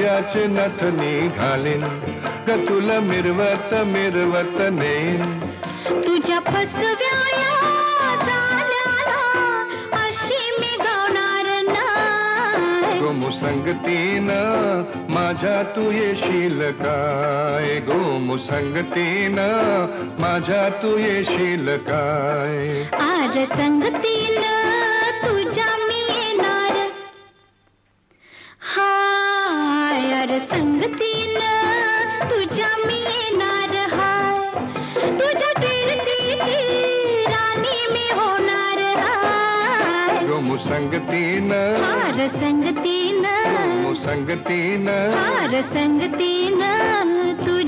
रुपयाचे नथनी घालीन ग तुला मिरवत मिरवत नेईन. तुझ्या फसव्या झाल्याला अशी मी गावणार नाही. गोमुसंगतीनं माझ्या तू येशील काय, गोमुसंगतीनं माझ्या तू येशील काय. आर संगतीनं तुझ्या मी येणार, हाय आर संगतीनं तुझ्या मी येणार हाय. तुझ्या कीर्तीची राणी मी होणार हाय. गोमुसंगतीनं आर संगतीनं, गोमुसंगतीनं आर संगतीनं तू